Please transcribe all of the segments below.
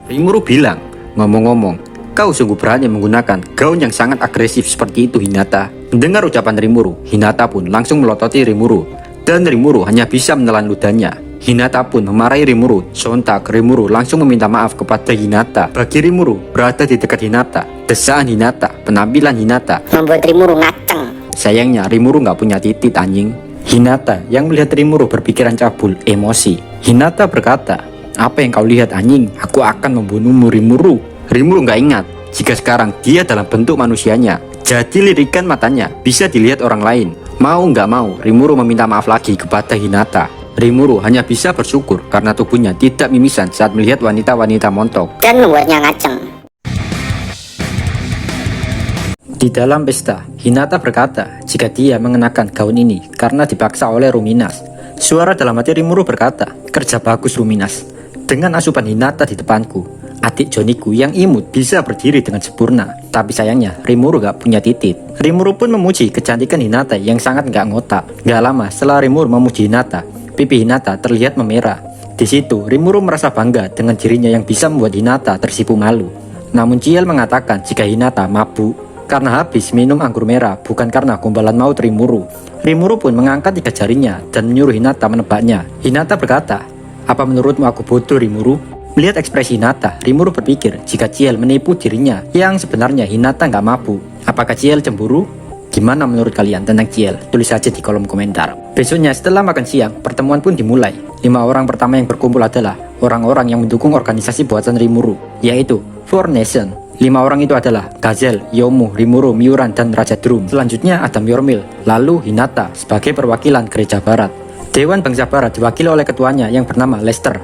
Rimuru bilang, ngomong-ngomong, kau sungguh berani menggunakan gaun yang sangat agresif seperti itu, Hinata. Mendengar ucapan Rimuru, Hinata pun langsung melototi Rimuru, dan Rimuru hanya bisa menelan ludahnya. Hinata pun memarahi Rimuru. Sontak Rimuru langsung meminta maaf kepada Hinata. Bagi Rimuru berada di dekat Hinata, desaan Hinata, penampilan Hinata membuat Rimuru ngaceng. Sayangnya Rimuru nggak punya titik anjing. Hinata yang melihat Rimuru berpikiran cabul, emosi. Hinata berkata, apa yang kau lihat anjing? Aku akan membunuhmu Rimuru. Rimuru nggak ingat jika sekarang dia dalam bentuk manusianya. Jadi lirikan matanya bisa dilihat orang lain. Mau nggak mau, Rimuru meminta maaf lagi kepada Hinata. Rimuru hanya bisa bersyukur karena tubuhnya tidak mimisan saat melihat wanita-wanita montok dan membuatnya ngaceng. Di dalam pesta, Hinata berkata jika dia mengenakan gaun ini karena dipaksa oleh Ruminas. Suara dalam hati Rimuru berkata, kerja bagus Ruminas. Dengan asupan Hinata di depanku, adik Joniku yang imut bisa berdiri dengan sempurna. Tapi sayangnya Rimuru gak punya titik. Rimuru pun memuji kecantikan Hinata yang sangat gak ngotak. Gak lama setelah Rimuru memuji Hinata, pipi Hinata terlihat memerah. Di situ Rimuru merasa bangga dengan dirinya yang bisa membuat Hinata tersipu malu. Namun Ciel mengatakan jika Hinata mabuk karena habis minum anggur merah, bukan karena gombalan maut Rimuru. Rimuru pun mengangkat 3 jarinya dan menyuruh Hinata menebaknya. Hinata berkata, apa menurutmu aku bodoh Rimuru? Melihat ekspresi Hinata, Rimuru berpikir jika Ciel menipu dirinya yang sebenarnya Hinata nggak mabuk. Apakah Ciel cemburu? Gimana menurut kalian tentang Ciel? Tulis saja di kolom komentar. Besoknya setelah makan siang, pertemuan pun dimulai. 5 orang pertama yang berkumpul adalah orang-orang yang mendukung organisasi buatan Rimuru, yaitu Four Nation. 5 orang itu adalah Gazel, Yomu, Rimuru, Miuran, dan Raja Drum. Selanjutnya ada Myormil, lalu Hinata sebagai perwakilan gereja barat. Dewan Bangsa Barat diwakili oleh ketuanya yang bernama Lester,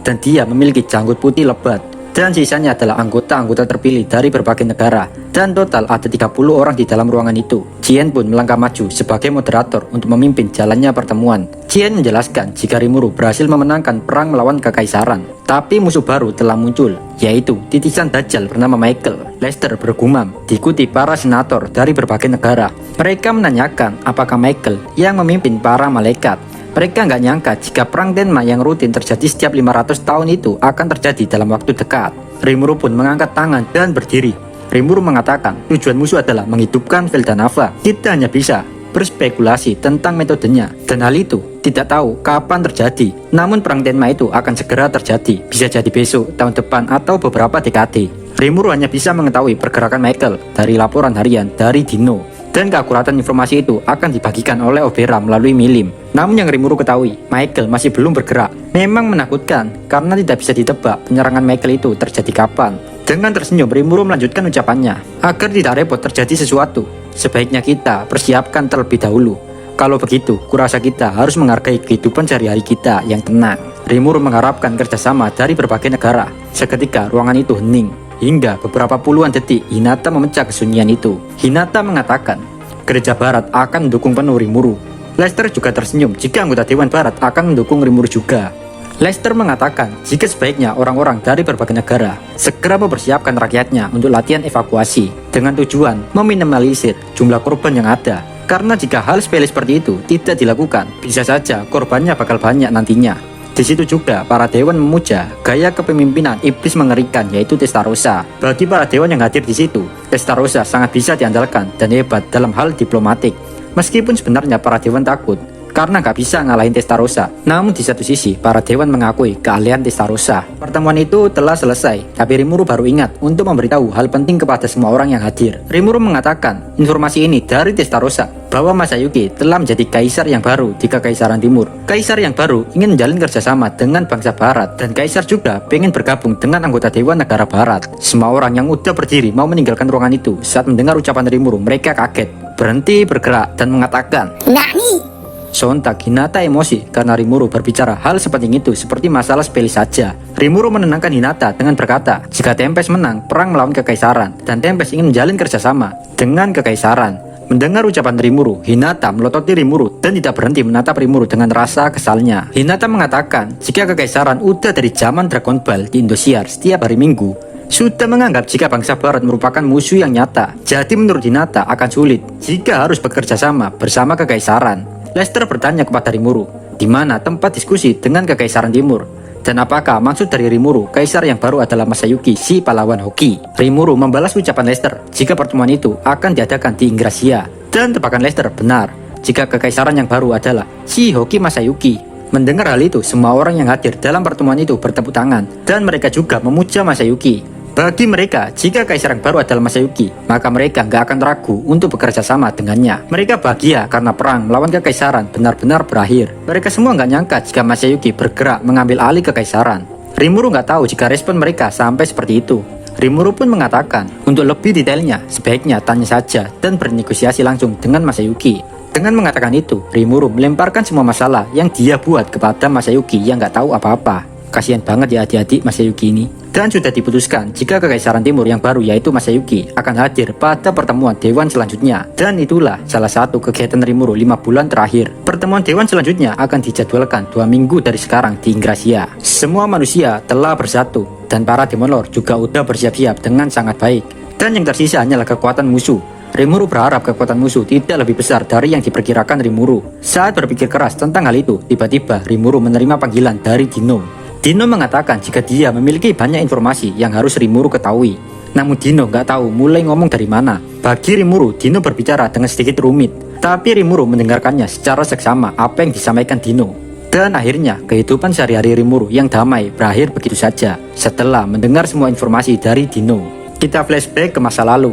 dan dia memiliki janggut putih lebat. Dan sisanya adalah anggota-anggota terpilih dari berbagai negara. Dan total ada 30 orang di dalam ruangan itu. Chien pun melangkah maju sebagai moderator untuk memimpin jalannya pertemuan. Chien menjelaskan jika Rimuru berhasil memenangkan perang melawan kekaisaran. Tapi musuh baru telah muncul, yaitu titisan Dajjal bernama Michael. Lester bergumam, diikuti para senator dari berbagai negara. Mereka menanyakan apakah Michael yang memimpin para malaikat. Mereka nggak nyangka jika perang Tenma yang rutin terjadi setiap 500 tahun itu akan terjadi dalam waktu dekat. Rimuru pun mengangkat tangan dan berdiri. Rimuru mengatakan tujuan musuh adalah menghidupkan Veldanava. Kita hanya bisa berspekulasi tentang metodenya, dan hal itu tidak tahu kapan terjadi. Namun perang Tenma itu akan segera terjadi. Bisa jadi besok, tahun depan, atau beberapa dekade. Rimuru hanya bisa mengetahui pergerakan Michael dari laporan harian dari Dino. Dan keakuratan informasi itu akan dibagikan oleh Obera melalui Milim. Namun yang Rimuru ketahui, Michael masih belum bergerak. Memang menakutkan, karena tidak bisa ditebak penyerangan Michael itu terjadi kapan. Dengan tersenyum, Rimuru melanjutkan ucapannya. Agar tidak repot terjadi sesuatu, sebaiknya kita persiapkan terlebih dahulu. Kalau begitu, kurasa kita harus menghargai kehidupan sehari-hari kita yang tenang. Rimuru mengharapkan kerjasama dari berbagai negara. Seketika, ruangan itu hening. Hingga beberapa puluhan detik, Hinata memecah kesunyian itu. Hinata mengatakan, gereja barat akan mendukung penuh Rimuru. Lester juga tersenyum jika anggota Dewan Barat akan mendukung Rimuru juga. Lester mengatakan jika sebaiknya orang-orang dari berbagai negara segera mempersiapkan rakyatnya untuk latihan evakuasi dengan tujuan meminimalisir jumlah korban yang ada. Karena jika hal sepele seperti itu tidak dilakukan, bisa saja korbannya bakal banyak nantinya. Di situ juga para dewan memuja gaya kepemimpinan iblis mengerikan, yaitu Testarossa. Bagi para dewan yang hadir di situ, Testarossa sangat bisa diandalkan dan hebat dalam hal diplomatik. Meskipun sebenarnya para dewan takut karena gak bisa ngalahin Testarossa. Namun di satu sisi, para dewan mengakui keahlian Testarossa. Pertemuan itu telah selesai, tapi Rimuru baru ingat untuk memberitahu hal penting kepada semua orang yang hadir. Rimuru mengatakan informasi ini dari Testarossa bahwa Masayuki telah menjadi kaisar yang baru di Kekaisaran Timur. Kaisar yang baru ingin menjalin kerjasama dengan bangsa barat, dan kaisar juga pengen bergabung dengan anggota Dewan Negara Barat. Semua orang yang udah berdiri mau meninggalkan ruangan itu. Saat mendengar ucapan Rimuru, mereka kaget, berhenti bergerak dan mengatakan, "Nani?" Sontak Hinata emosi karena Rimuru berbicara hal sepenting itu seperti masalah sepele saja. Rimuru menenangkan Hinata dengan berkata jika Tempest menang perang melawan kekaisaran dan Tempest ingin menjalin kerjasama dengan kekaisaran. Mendengar ucapan Rimuru, Hinata melototi Rimuru dan tidak berhenti menatap Rimuru dengan rasa kesalnya. Hinata mengatakan jika kekaisaran udah dari zaman Dragon Ball di Indosiar setiap hari Minggu, sudah menganggap jika bangsa barat merupakan musuh yang nyata. Jadi menurut Hinata akan sulit jika harus bekerja sama bersama kekaisaran. Lester bertanya kepada Rimuru, di mana tempat diskusi dengan Kekaisaran Timur. Dan apakah maksud dari Rimuru, kaisar yang baru adalah Masayuki, si pahlawan hoki? Rimuru membalas ucapan Lester jika pertemuan itu akan diadakan di Ingracia. Dan tebakan Lester benar, jika kekaisaran yang baru adalah si Hoki Masayuki. Mendengar hal itu, semua orang yang hadir dalam pertemuan itu bertepuk tangan, dan mereka juga memuja Masayuki. Bagi mereka, jika kaisar yang baru adalah Masayuki, maka mereka nggak akan ragu untuk bekerja sama dengannya. Mereka bahagia karena perang melawan kekaisaran benar-benar berakhir. Mereka semua nggak nyangka jika Masayuki bergerak mengambil alih kekaisaran. Rimuru nggak tahu jika respon mereka sampai seperti itu. Rimuru pun mengatakan, untuk lebih detailnya, sebaiknya tanya saja dan bernegosiasi langsung dengan Masayuki. Dengan mengatakan itu, Rimuru melemparkan semua masalah yang dia buat kepada Masayuki yang nggak tahu apa-apa. Kasihan banget ya adik-adik Masayuki ini. Dan sudah diputuskan jika kekaisaran timur yang baru yaitu Masayuki akan hadir pada pertemuan dewan selanjutnya. Dan itulah salah satu kegiatan Rimuru 5 bulan terakhir. Pertemuan dewan selanjutnya akan dijadwalkan 2 minggu dari sekarang di Ingracia. Semua manusia telah bersatu dan para Demon Lord juga udah bersiap-siap dengan sangat baik. Dan yang tersisa hanyalah kekuatan musuh. Rimuru berharap kekuatan musuh tidak lebih besar dari yang diperkirakan Rimuru. Saat berpikir keras tentang hal itu, tiba-tiba Rimuru menerima panggilan dari Dino. Dino mengatakan jika dia memiliki banyak informasi yang harus Rimuru ketahui. Namun Dino nggak tahu mulai ngomong dari mana. Bagi Rimuru, Dino berbicara dengan sedikit rumit. Tapi Rimuru mendengarkannya secara seksama apa yang disampaikan Dino. Dan akhirnya, kehidupan sehari-hari Rimuru yang damai berakhir begitu saja setelah mendengar semua informasi dari Dino. Kita flashback ke masa lalu.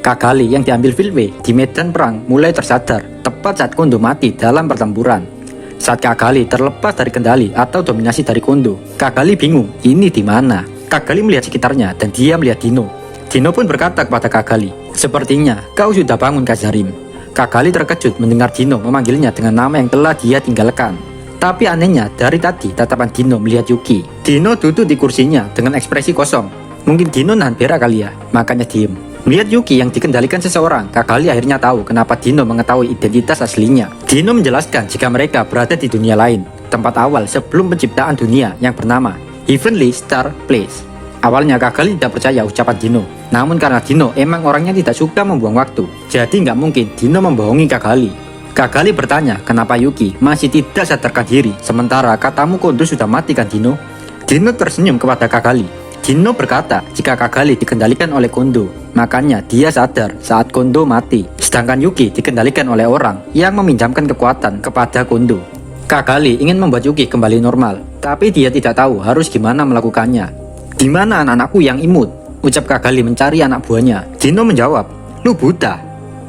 Kagali yang diambil Filwe di medan perang mulai tersadar tepat saat Kondo mati dalam pertempuran. Saat Kagali terlepas dari kendali atau dominasi dari Kondo, Kagali bingung ini di mana. Kagali melihat sekitarnya dan dia melihat Dino. Dino pun berkata kepada Kagali, "Sepertinya kau sudah bangun Kazarim." Kagali terkejut mendengar Dino memanggilnya dengan nama yang telah dia tinggalkan. Tapi anehnya dari tadi tatapan Dino melihat Yuki. Dino duduk di kursinya dengan ekspresi kosong. Mungkin Dino nahan berak kali ya, makanya diem. Melihat Yuki yang dikendalikan seseorang, Kagali akhirnya tahu kenapa Dino mengetahui identitas aslinya. Dino menjelaskan jika mereka berada di dunia lain, tempat awal sebelum penciptaan dunia yang bernama Heavenly Star Place. Awalnya Kagali tidak percaya ucapan Dino, namun karena Dino emang orangnya tidak suka membuang waktu, jadi nggak mungkin Dino membohongi Kagali. Kagali bertanya kenapa Yuki masih tidak sadarkan diri, sementara katamu Kondo sudah mati kan Dino? Dino tersenyum kepada Kagali. Dino berkata jika Kagali dikendalikan oleh Kondo, makanya dia sadar saat Kondo mati. Sedangkan Yuki dikendalikan oleh orang yang meminjamkan kekuatan kepada Kondo. Kagali ingin membuat Yuki kembali normal, tapi dia tidak tahu harus gimana melakukannya. "Di mana anak-anakku yang imut?" ucap Kagali mencari anak buahnya. Dino menjawab, "Lu buta?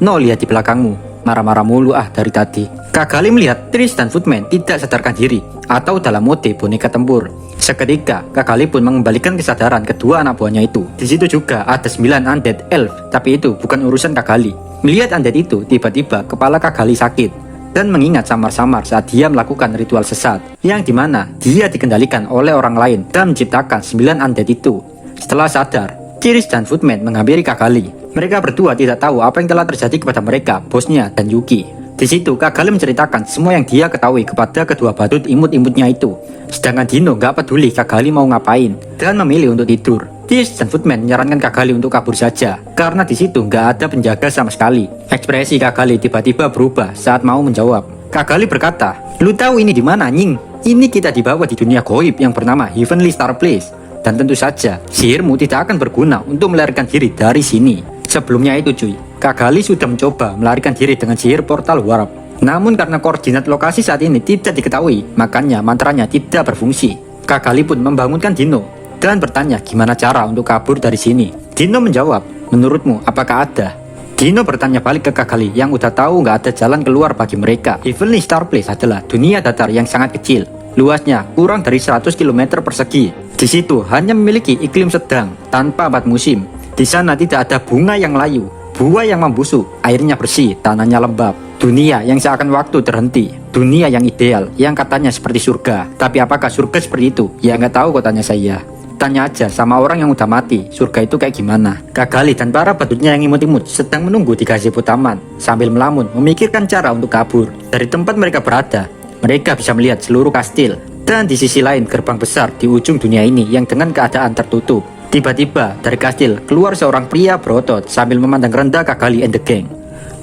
No, lihat di belakangmu. Marah-marah mulu dari tadi." Kagali melihat Trish dan Footman tidak sadarkan diri atau dalam mode boneka tempur. Seketika, Kagali pun mengembalikan kesadaran kedua anak buahnya itu. Di situ juga ada 9 undead elf, tapi itu bukan urusan Kagali. Melihat undead itu, tiba-tiba kepala Kagali sakit dan mengingat samar-samar saat dia melakukan ritual sesat, yang dimana dia dikendalikan oleh orang lain dan menciptakan 9 undead itu. Setelah sadar, Trish dan Footman menghampiri Kagali. Mereka berdua tidak tahu apa yang telah terjadi kepada mereka, bosnya dan Yuki. Di situ Kagali menceritakan semua yang dia ketahui kepada kedua badut imut-imutnya itu. Sedangkan Dino gak peduli Kagali mau ngapain dan memilih untuk tidur. Trish dan Footman menyarankan Kagali untuk kabur saja karena di situ gak ada penjaga sama sekali. Ekspresi Kagali tiba-tiba berubah saat mau menjawab. Kagali berkata, "Lu tahu ini di mana, anjing? Ini kita dibawa di dunia goib yang bernama Heavenly Star Place. Dan tentu saja sihirmu tidak akan berguna untuk melarikan diri dari sini." Sebelumnya itu cuy, Kagali sudah mencoba melarikan diri dengan sihir portal warp. Namun karena koordinat lokasi saat ini tidak diketahui, makanya mantranya tidak berfungsi. Kagali pun membangunkan Dino dan bertanya gimana cara untuk kabur dari sini. Dino menjawab, "Menurutmu apakah ada?" Dino bertanya balik ke Kagali yang udah tahu nggak ada jalan keluar bagi mereka. Heavenly Star Place adalah dunia datar yang sangat kecil. Luasnya kurang dari 100 km persegi. Di situ hanya memiliki iklim sedang tanpa 4 musim. Di sana tidak ada bunga yang layu, buah yang membusuk, airnya bersih, tanahnya lembab. Dunia yang seakan waktu terhenti. Dunia yang ideal, yang katanya seperti surga. Tapi apakah surga seperti itu? Ya nggak tahu kok, tanya saya. Tanya aja sama orang yang udah mati, surga itu kayak gimana. Kagali dan para badutnya yang imut-imut sedang menunggu di gazebo taman, sambil melamun memikirkan cara untuk kabur. Dari tempat mereka berada, mereka bisa melihat seluruh kastil. Dan di sisi lain gerbang besar di ujung dunia ini yang dengan keadaan tertutup. Tiba-tiba dari kastil keluar seorang pria berotot sambil memandang rendah Kagali and the gang.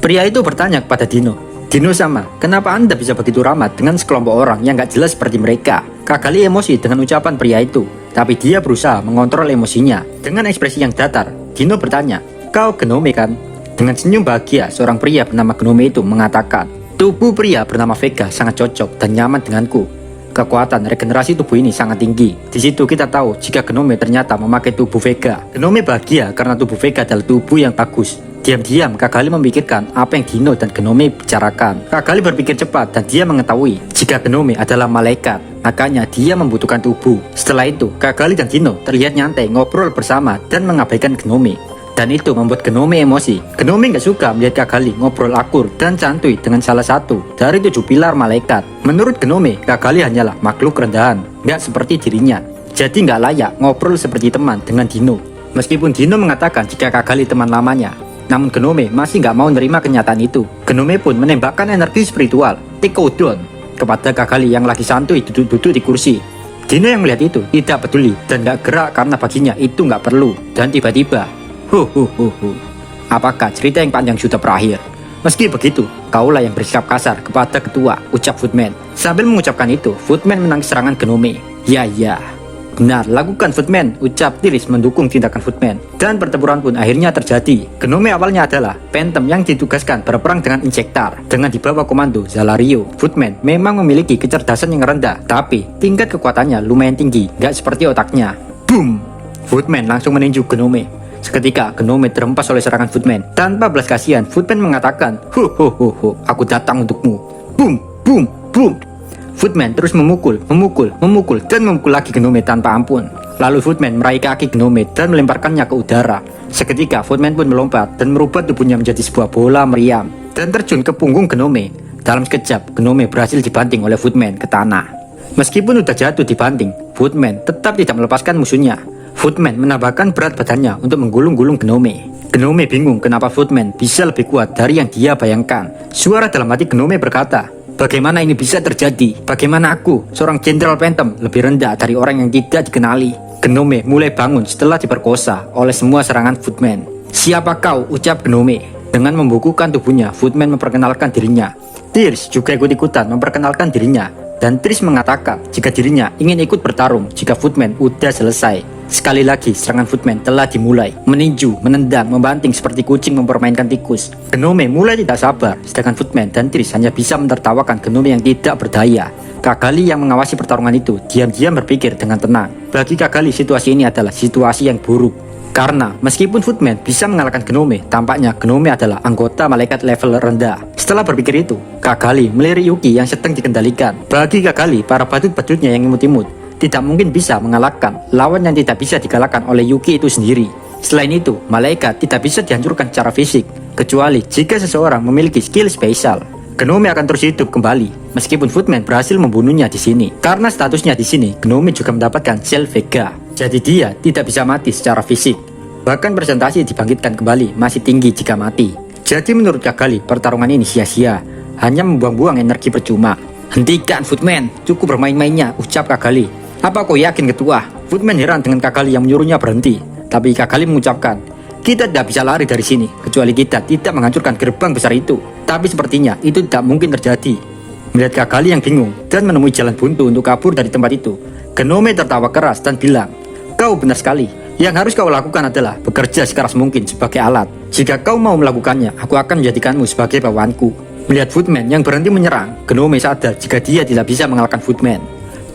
Pria itu bertanya kepada Dino, "Dino sama, kenapa Anda bisa begitu ramah dengan sekelompok orang yang gak jelas seperti mereka?" Kagali emosi dengan ucapan pria itu, tapi dia berusaha mengontrol emosinya. Dengan ekspresi yang datar, Dino bertanya, "Kau Gnome kan?" Dengan senyum bahagia, seorang pria bernama Gnome itu mengatakan, "Tubuh pria bernama Vega sangat cocok dan nyaman denganku. Kekuatan regenerasi tubuh ini sangat tinggi." Di situ kita tahu jika Gnome ternyata memakai tubuh Vega. Gnome bahagia karena tubuh Vega adalah tubuh yang bagus. Diam-diam, Kagali memikirkan apa yang Dino dan Gnome bicarakan. Kagali berpikir cepat dan dia mengetahui jika Gnome adalah malaikat, makanya dia membutuhkan tubuh. Setelah itu, Kagali dan Dino terlihat nyantai ngobrol bersama dan mengabaikan Gnome. Dan itu membuat Gnome emosi. Gnome gak suka melihat Kagali ngobrol akur dan santuy dengan salah satu dari 7 pilar malaikat. Menurut Gnome, Kagali hanyalah makhluk rendahan, gak seperti dirinya. Jadi gak layak ngobrol seperti teman dengan Dino. Meskipun Dino mengatakan jika Kagali teman lamanya, namun Gnome masih gak mau menerima kenyataan itu. Gnome pun menembakkan energi spiritual, Tekodon, kepada Kagali yang lagi santuy duduk-duduk di kursi. Dino yang melihat itu tidak peduli dan gak gerak karena baginya itu gak perlu. Dan tiba-tiba, apakah cerita yang panjang sudah berakhir? Meski begitu, kaulah yang bersikap kasar kepada ketua, ucap Footman. Sambil mengucapkan itu, Footman menangis serangan Gnome. Ya, benar, lakukan Footman, ucap Tiris mendukung tindakan Footman. Dan pertempuran pun akhirnya terjadi. Gnome awalnya adalah Phantom yang ditugaskan berperang dengan Injektar dengan di bawah komando Zalario. Footman memang memiliki kecerdasan yang rendah, tapi tingkat kekuatannya lumayan tinggi, gak seperti otaknya. Boom! Footman langsung meninju Gnome. Seketika Gnome terhempas oleh serangan Footman. Tanpa belas kasihan, Footman mengatakan, aku datang untukmu. Boom! Boom! Boom! Footman terus memukul, dan memukul lagi Gnome tanpa ampun. Lalu Footman meraih kaki Gnome dan melemparkannya ke udara. Seketika Footman pun melompat dan merubah tubuhnya menjadi sebuah bola meriam dan terjun ke punggung Gnome. Dalam sekejap, Gnome berhasil dibanting oleh Footman ke tanah. Meskipun sudah jatuh dibanting, Footman tetap tidak melepaskan musuhnya. Footman menambahkan berat badannya untuk menggulung-gulung Gnome. Gnome bingung kenapa Footman bisa lebih kuat dari yang dia bayangkan. Suara dalam hati Gnome berkata, "Bagaimana ini bisa terjadi? Bagaimana aku, seorang Jenderal Phantom, lebih rendah dari orang yang tidak dikenali?" Gnome mulai bangun setelah diperkosa oleh semua serangan Footman. "Siapa kau?" ucap Gnome. Dengan membukukan tubuhnya, Footman memperkenalkan dirinya. Tirs juga ikut-ikutan memperkenalkan dirinya. Dan Tirs mengatakan jika dirinya ingin ikut bertarung jika Footman udah selesai. Sekali lagi serangan Footman telah dimulai. Meninju, menendang, membanting seperti kucing mempermainkan tikus. Gnome mulai tidak sabar, sedangkan Footman dan Tirs hanya bisa menertawakan Gnome yang tidak berdaya. Kagali yang mengawasi pertarungan itu diam-diam berpikir dengan tenang. Bagi Kagali situasi ini adalah situasi yang buruk. Karena meskipun Footman bisa mengalahkan Gnome, tampaknya Gnome adalah anggota malaikat level rendah. Setelah berpikir itu, Kagali melirik Yuki yang sedang dikendalikan. Bagi Kagali, para badut-badutnya yang imut-imut tidak mungkin bisa mengalahkan lawan yang tidak bisa dikalahkan oleh Yuki itu sendiri. Selain itu, malaikat tidak bisa dihancurkan secara fisik, kecuali jika seseorang memiliki skill spesial. Gnome akan terus hidup kembali, meskipun Footman berhasil membunuhnya di sini. Karena statusnya di sini, Gnome juga mendapatkan sel Vega. Jadi dia tidak bisa mati secara fisik. Bahkan presentasi dibangkitkan kembali masih tinggi jika mati. Jadi menurut Kagali, pertarungan ini sia-sia, hanya membuang-buang energi percuma. "Hentikan Footman, cukup bermain-mainnya," ucap Kagali. "Apa kau yakin ketua?" Footman heran dengan Kagali yang menyuruhnya berhenti. Tapi Kagali mengucapkan, "Kita tidak bisa lari dari sini, kecuali kita tidak menghancurkan gerbang besar itu." Tapi sepertinya itu tidak mungkin terjadi. Melihat Kagali yang bingung dan menemui jalan buntu untuk kabur dari tempat itu, Gnome tertawa keras dan bilang, "Kau benar sekali. Yang harus kau lakukan adalah bekerja sekeras mungkin sebagai alat. Jika kau mau melakukannya, aku akan menjadikanmu sebagai bawahanku." Melihat Footman yang berhenti menyerang, Gnome sadar jika dia tidak bisa mengalahkan Footman.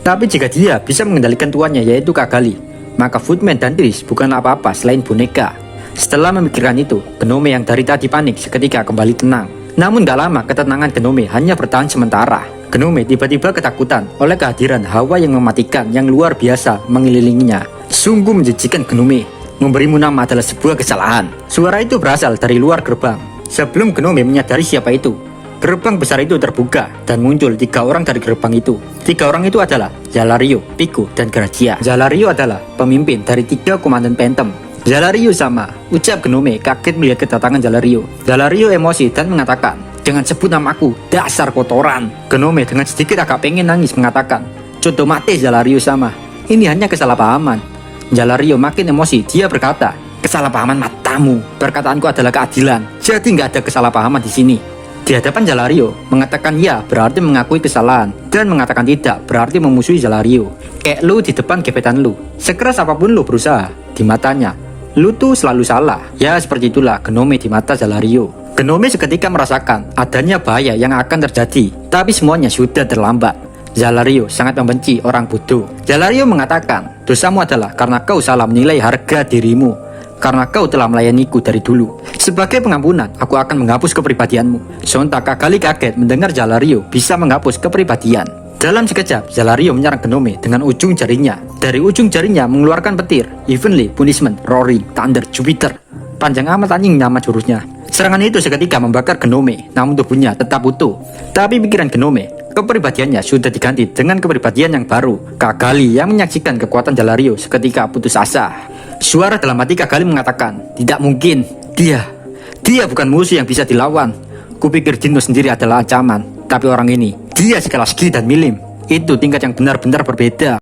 Tapi jika dia bisa mengendalikan tuannya yaitu Kagali, maka Footman dan Tiris bukan apa-apa selain boneka. Setelah memikirkan itu, Gnome yang dari tadi panik seketika kembali tenang. Namun gak lama ketenangan Gnome hanya bertahan sementara. Gnome tiba-tiba ketakutan oleh kehadiran hawa yang mematikan yang luar biasa mengelilinginya. Sungguh menjijikan Gnome. Memberimu nama adalah sebuah kesalahan. Suara itu berasal dari luar gerbang. Sebelum Gnome menyadari siapa itu, gerbang besar itu terbuka dan muncul 3 orang dari gerbang itu. 3 orang itu adalah Zalario, Pico, dan Grazia. Zalario adalah pemimpin dari 3 komandan Phantom. "Zalario sama," ucap Gnome kaget melihat kedatangan Zalario. Zalario emosi dan mengatakan, "Jangan sebut namaku, dasar kotoran." Gnome dengan sedikit agak pengen nangis mengatakan, "Codo mate Zalario sama, ini hanya kesalahpahaman." Zalario makin emosi, dia berkata, "Kesalahpahaman matamu, perkataanku adalah keadilan, jadi nggak ada kesalahpahaman di sini." Di hadapan Jalario, mengatakan ya berarti mengakui kesalahan, dan mengatakan tidak berarti memusuhi Jalario. Kayak lu di depan gebetan lu, sekeras apapun lu berusaha, di matanya, lu tuh selalu salah. Ya seperti itulah Gnome di mata Jalario. Gnome seketika merasakan adanya bahaya yang akan terjadi, tapi semuanya sudah terlambat. Jalario sangat membenci orang bodoh. Jalario mengatakan, dosamu adalah karena kau salah menilai harga dirimu, karena kau telah melayaniku dari dulu. Sebagai pengampunan, aku akan menghapus kepribadianmu. Sontak Kagali kaget mendengar Jalario bisa menghapus kepribadian. Dalam sekejap, Jalario menyerang Gnome dengan ujung jarinya. Dari ujung jarinya mengeluarkan petir, Evenly, Punishment, Roaring, Thunder, Jupiter. Panjang amat anjing nama jurusnya. Serangan itu seketika membakar Gnome, namun tubuhnya tetap utuh. Tapi pikiran Gnome, kepribadiannya sudah diganti dengan kepribadian yang baru. Kagali yang menyaksikan kekuatan Jalario seketika putus asa. Suara dalam hati Kagali mengatakan, tidak mungkin, dia bukan musuh yang bisa dilawan. Kupikir Dino sendiri adalah ancaman, tapi orang ini, dia sekelas Ki dan Milim. Itu tingkat yang benar-benar berbeda.